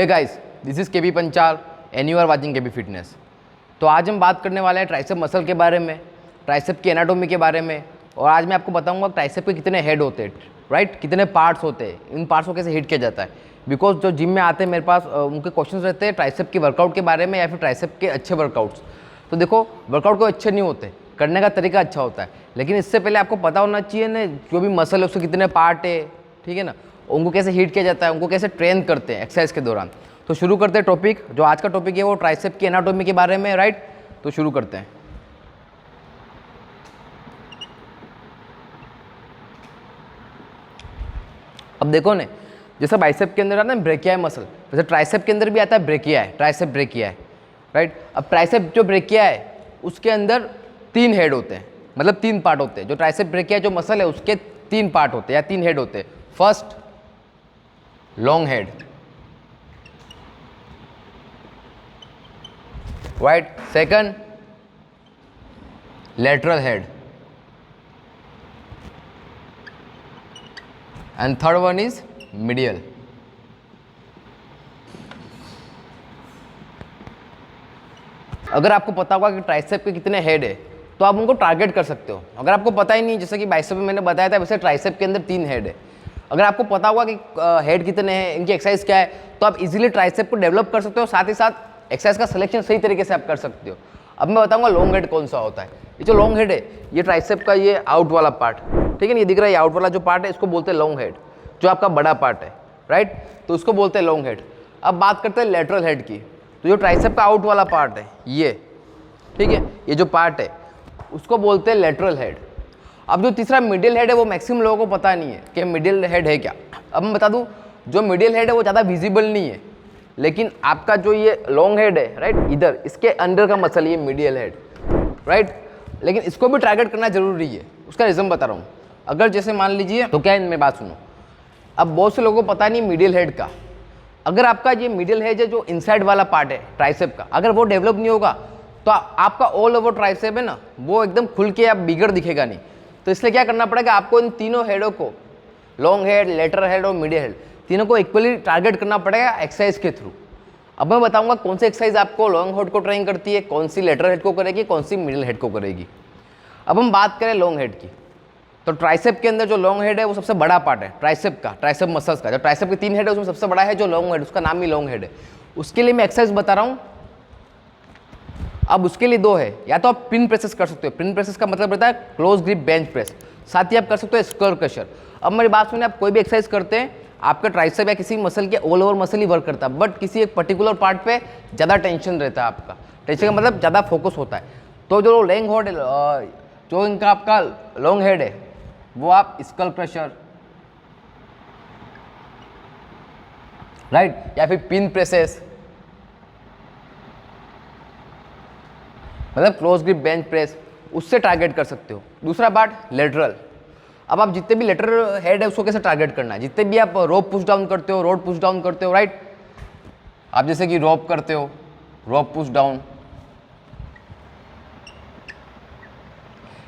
Hey guys, this is KB Panchal and you are watching KB fitness. तो आज हम बात करने वाले हैं ट्राइसेप मसल के बारे में, ट्राइसेप की एनाटॉमी के बारे में, और आज मैं आपको बताऊंगा ट्राइसेप के कितने हेड होते हैं, राइट, कितने पार्ट्स होते हैं, इन पार्ट्स को कैसे हिट किया जाता है। बिकॉज जो जिम में आते हैं मेरे पास उनके क्वेश्चन रहते हैं ट्राइसेप के वर्कआउट के बारे में या फिर ट्राइसेप के अच्छे वर्कआउट्स। तो देखो, वर्कआउट कोई अच्छे नहीं होते, करने का तरीका अच्छा होता है, लेकिन इससे पहले आपको पता होना चाहिए ना जो भी मसल है उसके कितने पार्ट है, ठीक है ना, उनको कैसे हीट किया जाता है, उनको कैसे ट्रेन करते हैं एक्सरसाइज के दौरान। तो शुरू करते हैं टॉपिक। जो आज का टॉपिक है वो ट्राइसेप की एनाटॉमी के बारे में, राइट। तो शुरू करते हैं। अब देखो ने, जैसे बाइसेप के अंदर आता है ब्रेकिया मसल, वैसे ट्राइसेप के अंदर भी आता है ब्रेकिया है, ट्राइसेप ब्रेकिया है, राइट। अब ट्राइसेप जो ब्रेकिया है उसके अंदर 3 हेड होते हैं, मतलब 3 पार्ट होते हैं। जो ट्राइसेप ब्रेकिया जो मसल है उसके 3 पार्ट होते हैं या 3 हेड होते हैं। First long head, right. Second lateral head and third one is medial. अगर आपको पता होगा कि ट्राइसेप के कितने हेड है तो आप उनको टारगेट कर सकते हो। अगर आपको पता ही नहीं, जैसे कि बाइसेप में मैंने बताया था, वैसे ट्राइसेप के अंदर 3 हेड है। अगर आपको पता होगा कि हेड कितने हैं, इनकी एक्सरसाइज क्या है, तो आप इजीली ट्राइसेप को डेवलप कर सकते हो, साथ ही साथ एक्सरसाइज का सिलेक्शन सही तरीके से आप कर सकते हो। अब मैं बताऊंगा लॉन्ग हेड कौन सा होता है। ये जो लॉन्ग हेड है ये ट्राइसेप का ये आउट वाला पार्ट, ठीक है ना, ये दिख रहा है, ये आउट वाला जो पार्ट है इसको बोलते हैं लॉन्ग हेड, जो आपका बड़ा पार्ट है, राइट, तो उसको बोलते हैं लॉन्ग हेड। अब बात करते हैं लेटरल हेड की। तो जो ट्राइसेप का आउट वाला पार्ट है ये, ठीक है, ये जो पार्ट है उसको बोलते हैं लेटरल हेड। अब जो तीसरा मिडिल हेड है वो मैक्सिमम लोगों को पता नहीं है कि मिडिल हेड है क्या। अब मैं बता दूं, जो मिडिल हेड है वो ज़्यादा विजिबल नहीं है, लेकिन आपका जो ये लॉन्ग हेड है, राइट, इधर इसके अंदर का मसल ये मिडियल हेड, राइट, लेकिन इसको भी टारगेट करना जरूरी है। उसका रीज़न बता रहा हूँ। अगर जैसे मान लीजिए, तो क्या इनमें बात सुनो, अब बहुत से लोगों को पता नहीं मिडिल हेड का। अगर आपका ये मिडिल हेड है जो इनसाइड वाला पार्ट है ट्राइसेप का, अगर वो डेवलप नहीं होगा तो आपका ऑल ओवर ट्राइसेप है ना वो एकदम खुल के आप बिगड़ दिखेगा नहीं। तो इसलिए क्या करना पड़ेगा, आपको इन तीनों हेडों को, लॉन्ग हेड, लेटरल हेड और मिडिल हेड, तीनों को इक्वली टारगेट करना पड़ेगा एक्सरसाइज के थ्रू। अब मैं बताऊंगा कौन सी एक्सरसाइज आपको लॉन्ग हेड को ट्रेन करती है, कौन सी लेटरल हेड को करेगी, कौन सी मिडिल हेड को करेगी। अब हम बात करें लॉन्ग हेड की, तो ट्राइसेप के अंदर जो लॉन्ग हेड है वो सबसे बड़ा पार्ट है ट्राइसेप का, ट्राइसेप मसल्स का। जो ट्राइसेप के 3 हेड है उसमें सबसे बड़ा है जो लॉन्ग हेड, उसका नाम ही लॉन्ग हेड है। उसके लिए मैं एक्सरसाइज बता रहा हूँ। अब उसके लिए 2 है, या तो आप पिन प्रेसेस कर सकते हो। पिन प्रेसेस का मतलब रहता है क्लोज ग्रिप बेंच प्रेस, साथ ही आप कर सकते हो स्क्वायर क्रशर। अब मेरी बात सुनिए, आप कोई भी एक्सरसाइज करते हैं, आपका ट्राइसेप या किसी मसल के ऑल ओवर मसल ही वर्क करता है, बट किसी एक पर्टिकुलर पार्ट पे ज़्यादा टेंशन रहता है आपका। टेंशन का मतलब ज़्यादा फोकस होता है। तो जो लॉन्ग हेड, जो इनका आपका लॉन्ग हेड है वो आप स्कल क्रशर, राइट, या फिर पिन प्रेसेस, मतलब क्लोज ग्रिप बेंच प्रेस, उससे टारगेट कर सकते हो। दूसरा पार्ट लेटरल। अब आप जितने भी लेटरल हेड है उसको कैसे टारगेट करना है, जितने भी आप रोप पुश डाउन करते हो, रोड पुश डाउन करते हो, राइट, आप जैसे कि रोप करते हो, रोप पुश डाउन,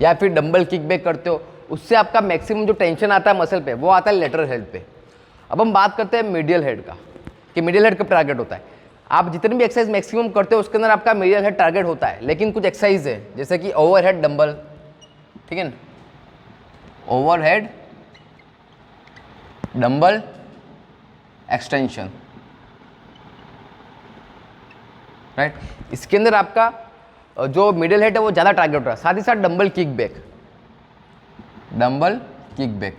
या फिर डंबल किक बैक करते हो, उससे आपका मैक्सिमम जो टेंशन आता है मसल पे वो आता है लेटरल हेड पे। अब हम बात करते हैं मीडियल हेड का, कि मीडियल हेड कब टारगेट होता है। आप जितने भी एक्सरसाइज मैक्सिमम करते हो उसके अंदर आपका मीडियल हेड टारगेट होता है, लेकिन कुछ एक्सरसाइज है जैसे कि ओवरहेड डंबल, ठीक है ना, ओवरहेड डंबल एक्सटेंशन, राइट, इसके अंदर आपका जो मिडिल हेड है वो ज़्यादा टारगेट होता है। साथ ही साथ dumbbell kick back, dumbbell kick back.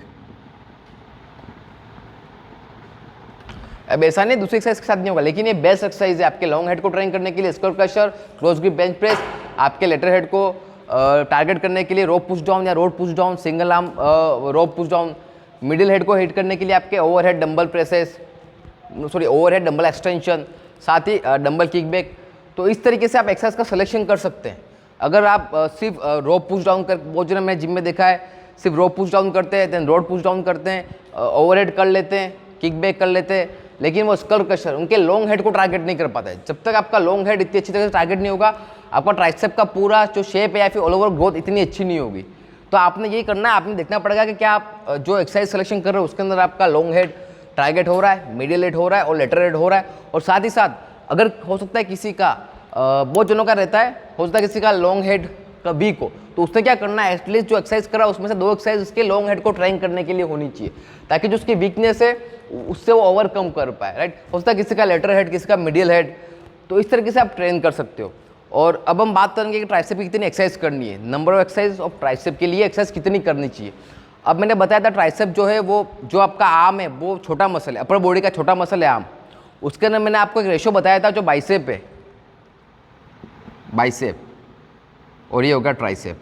अब ऐसा नहीं दूसरी एक्सरसाइज के साथ नहीं होगा, लेकिन ये बेस्ट एक्सरसाइज है आपके लॉन्ग हेड को ट्रेन करने के लिए। Square crusher, close grip bench press, आपके लेटरल हेड को टारगेट करने के लिए रोप पुश डाउन या rod push down, single arm rope push down. Middle head को हिट करने के लिए आपके overhead dumbbell presses, sorry overhead dumbbell extension, साथ ही डंबल किक बैक। तो इस तरीके से आप एक्सरसाइज का सिलेक्शन कर सकते हैं। अगर आप सिर्फ रोप पुश डाउन कर, बहुत जगह मैं जिम में देखा है सिर्फ रोप पुश डाउन करते हैं, देन रोड पुश डाउन करते हैं, ओवरहेड कर लेते हैं, किक बैक कर लेते हैं, लेकिन वो स्कल क्रशर उनके लॉन्ग हेड को टारगेट नहीं कर पाता है। जब तक आपका लॉन्ग हेड इतनी अच्छी तरह से टारगेट नहीं होगा, आपका ट्राइसेप का पूरा जो शेप है या फिर ऑल ओवर ग्रोथ इतनी अच्छी नहीं होगी। तो आपने यही करना है, आपने देखना पड़ेगा कि क्या आप जो एक्सरसाइज सिलेक्शन कर रहे हो उसके अंदर आपका लॉन्ग हेड टारगेट हो रहा है, मीडियल हेड हो रहा है और लेटरल हेड हो रहा है। और साथ ही साथ अगर हो सकता है किसी का बहुत जनों का रहता है, हो सकता है किसी का लॉन्ग हेड का वीक हो, तो उसने क्या करना है, एटलीस्ट जो एक्सरसाइज करा उसमें से 2 एक्सरसाइज उसके लॉन्ग हेड को ट्रेन करने के लिए होनी चाहिए, ताकि जो उसकी वीकनेस है उससे वो ओवरकम कर पाए, राइट। हो सकता है किसी का लेटरल हेड, किसी का मिडियल हेड, तो इस तरीके से आप ट्रेन कर सकते हो। और अब हम बात करेंगे कि ट्राइसेप की कितनी एक्सरसाइज करनी है, number of exercise of tricep के लिए एक्सरसाइज कितनी करनी चाहिए। अब मैंने बताया था ट्राइसेप जो है वो जो आपका आर्म है वो छोटा मसल है, अपर बॉडी का छोटा मसल है आर्म। उसके अंदर मैंने आपको एक रेशो बताया था जो बाइसेप है, बाइसेप, और ये होगा ट्राइसेप।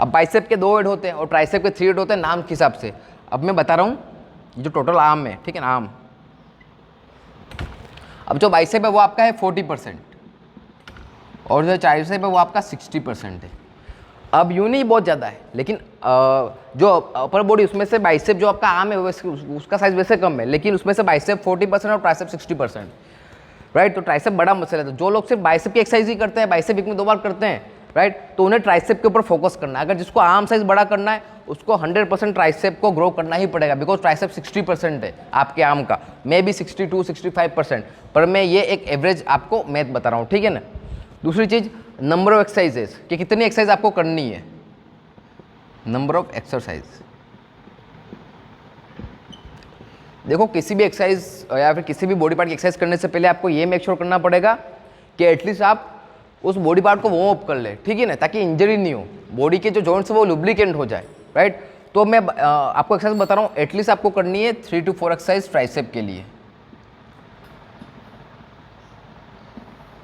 अब बाइसेप के 2 हेड होते हैं और ट्राइसेप के 3 हेड होते हैं नाम के हिसाब से। अब मैं बता रहा हूँ जो टोटल आर्म है, ठीक है ना, आर्म। अब जो बाइसेप है वो आपका है 40% और जो ट्राइसेप है वो आपका 60% है। अब यूं नहीं बहुत ज़्यादा है, लेकिन जो अपर बॉडी उसमें से बाइसेप जो आपका आर्म है उसका साइज वैसे कम है, लेकिन उसमें से बाइसेप 40% और ट्राइसेप 60%, राइट। तो ट्राइसेप बड़ा मसल है। तो जो लोग सिर्फ बाइसेप की एक्सरसाइज ही करते हैं, बाइसेप वीक में 2 बार करते हैं, राइट, तो उन्हें ट्राइसेप के ऊपर फोकस करना है। अगर जिसको आर्म साइज बड़ा करना है उसको 100% ट्राइसेप को ग्रो करना ही पड़ेगा, बिकॉज ट्राइसेप 60% है आपके आर्म का, मे बी 62-65%, पर मैं ये एक एवरेज आपको मैथ बता रहा हूँ, ठीक है ना। दूसरी चीज़, नंबर ऑफ एक्सरसाइजेस कि कितनी एक्सरसाइज आपको करनी है, नंबर ऑफ एक्सरसाइज। देखो किसी भी एक्सरसाइज या फिर किसी भी बॉडी पार्ट की एक्सरसाइज करने से पहले आपको ये मेक श्योर करना पड़ेगा कि एटलीस्ट आप उस बॉडी पार्ट को वार्म अप कर ले, ठीक है ना, ताकि इंजरी नहीं हो, बॉडी के जो जॉइंट्स है वो लुब्रिकेंट हो जाए, राइट। तो मैं आपको एक्सरसाइज बता रहा हूँ, एटलीस्ट आपको करनी है 3 to 4 एक्सरसाइज ट्राइसेप के लिए।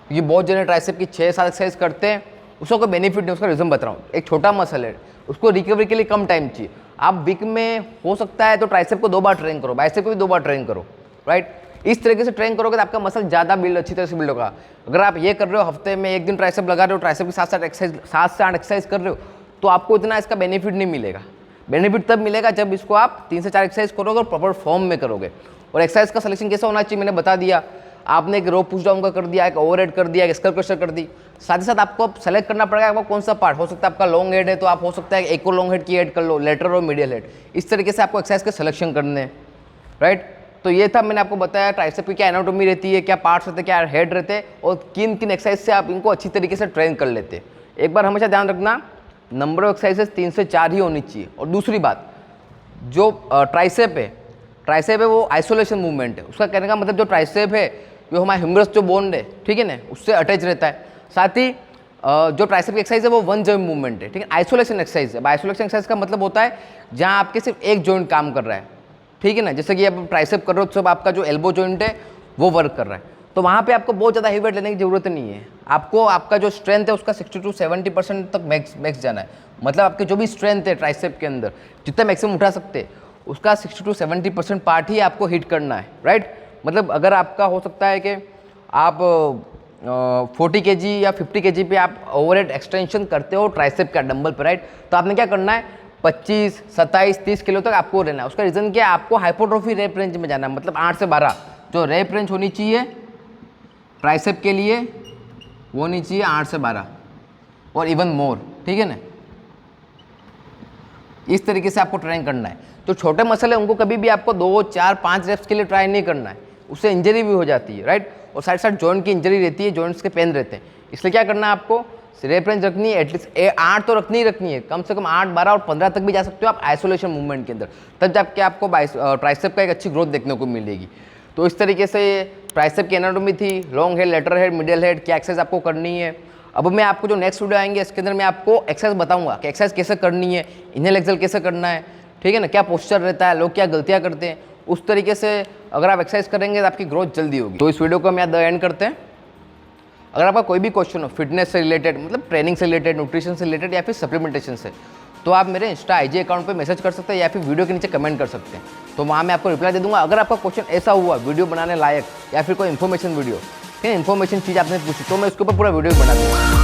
ये बहुत जने ट्राइसेप की 6-7 एक्सरसाइज करते हैं, उसका कोई बेनिफिट नहीं, उसका रीज़न बता रहा हूँ। एक छोटा मसल है, उसको रिकवरी के लिए कम टाइम चाहिए। आप वीक में हो सकता है तो ट्राइसेप को 2 बार ट्रेन करो, बाइसेप को भी 2 बार ट्रेन करो, राइट। इस तरीके से ट्रेन करोगे तो आपका मसल ज़्यादा बिल्ड, अच्छी तरह से बिल्ड होगा। अगर आप ये कर रहे हो, हफ्ते में 1 दिन ट्राइसेप लगा रहे हो, ट्राइसेप की 7 से 8 एक्सरसाइज कर रहे हो, तो आपको इतना इसका बेनिफिट नहीं मिलेगा। बेनिफिट तब मिलेगा जब इसको आप 3 से 4 एक्सरसाइज करोगे और प्रॉपर फॉर्म में करोगे। और एक्सरसाइज का सिलेक्शन कैसा होना चाहिए मैंने बता दिया। आपने एक रो पुश डाउन का कर दिया, एक ओवरहेड कर दिया, एक स्कल क्रशर कर दी। साथ ही साथ आपको सेलेक्ट करना पड़ेगा आपका कौन सा पार्ट। हो सकता है आपका लॉन्ग हेड है तो आप हो सकता है एक और लॉन्ग हेड की ऐड कर लो, लेटरल और मीडियल हेड। इस तरीके से आपको एक्सरसाइज का सिलेक्शन करने हैं, राइट। तो ये था, मैंने आपको बताया ट्राइसेप की क्या एनाटोमी रहती है, क्या पार्ट्स रहते हैं, क्या हेड रहते हैं और किन किन एक्सरसाइज से आप इनको अच्छी तरीके से ट्रेन कर लेते हैं। एक बार हमेशा ध्यान रखना, नंबर ऑफ एक्सरसाइजेस 3 से 4 ही होनी चाहिए। और दूसरी बात, जो ट्राइसेप है वो आइसोलेशन मूवमेंट है। उसका कहने का मतलब जो ट्राइसेप है वो हमारा ह्यूमरस जो बोन है, ठीक है ना, उससे अटैच रहता है। साथ ही जो ट्राइसेप की एक्सरसाइज है वो वन जॉइंट मूवमेंट है, ठीक है, आइसोलेशन एक्सरसाइज है। आइसोलेशन एक्सरसाइज का मतलब होता है जहाँ आपके सिर्फ एक जॉइंट काम कर रहा है, ठीक है ना। जैसे कि आप ट्राइसेप कर रहे हो तो सब आपका जो एल्बो जॉइंट है वो वर्क कर रहा है, तो वहाँ पे आपको बहुत ज़्यादा हेवी वेट लेने की जरूरत नहीं है। आपको आपका जो स्ट्रेंथ है उसका 60 to 70% तक मैक्स जाना है। मतलब आपके जो भी स्ट्रेंथ है ट्राइसेप के अंदर जितना मैक्सिमम उठा सकते हैं उसका 60 to 70% पार्ट ही आपको हिट करना है, राइट। मतलब अगर आपका हो सकता है कि आप 40 kg या 50 kg पे आप ओवरहेड एक्सटेंशन करते हो ट्राइसेप का डंबल पर, राइट, तो आपने क्या करना है 25, 27, 30 किलो तक आपको रहना है। उसका रीज़न क्या है, आपको हाइपोट्रोफी रेप रेंज में जाना है। मतलब 8 से 12 जो रेप रेंज होनी चाहिए ट्राइसेप के लिए वो होनी चाहिए 8 से 12 और इवन मोर, ठीक है ना। इस तरीके से आपको ट्रेन करना है। जो छोटे मसल है उनको कभी भी आपको 2, 4, 5 रेप्स के लिए ट्राई नहीं करना है, उससे इंजरी भी हो जाती है, राइट। और साइड साइड जॉइंट की इंजरी रहती है, जॉइंट्स के पेन रहते हैं। इसलिए क्या करना है, आपको रेप रेंज रखनी है एटलीस्ट 8 तो रखनी ही रखनी है, कम से कम 8, 12 और 15 तक भी जा सकते हो आप आइसोलेशन मूवमेंट के अंदर, तब जाके आपको ट्राइसेप का एक अच्छी ग्रोथ देखने को मिलेगी। तो इस तरीके से ट्राइसेप की एनाटोमी थी, long head, lateral head, medial head, क्या एक्सरसाइज आपको करनी है। अब मैं आपको जो नेक्स्ट वीडियो आएंगे इसके अंदर मैं आपको एक्सरसाइज बताऊंगा कि एक्सरसाइज कैसे करनी है, इनहेल एक्सेल कैसे करना है, ठीक है ना, क्या पोस्चर रहता है, लोग क्या गलतियाँ करते हैं। उस तरीके से अगर आप एक्सरसाइज करेंगे तो आपकी ग्रोथ जल्दी होगी। तो इस वीडियो को हम यहाँ द एंड करते हैं। अगर आपका कोई भी क्वेश्चन हो फिटनेस से रिलेटेड, मतलब ट्रेनिंग से रिलेटेड, न्यूट्रिशन से रिलेटेड या फिर सप्लीमेंटेशन से, तो आप मेरे इंस्टा आईजी अकाउंट पे मैसेज कर सकते हैं या फिर वीडियो के नीचे कमेंट कर सकते हैं, तो वहाँ मैं आपको रिप्लाई दे दूंगा। अगर आपका क्वेश्चन ऐसा हुआ वीडियो बनाने लायक या फिर कोई इन्फॉर्मेशन वीडियो, ठीक है, इन्फॉर्मेशन चीज़ आपने पूछी, तो मैं उसके ऊपर पूरा वीडियो बना दूँगा।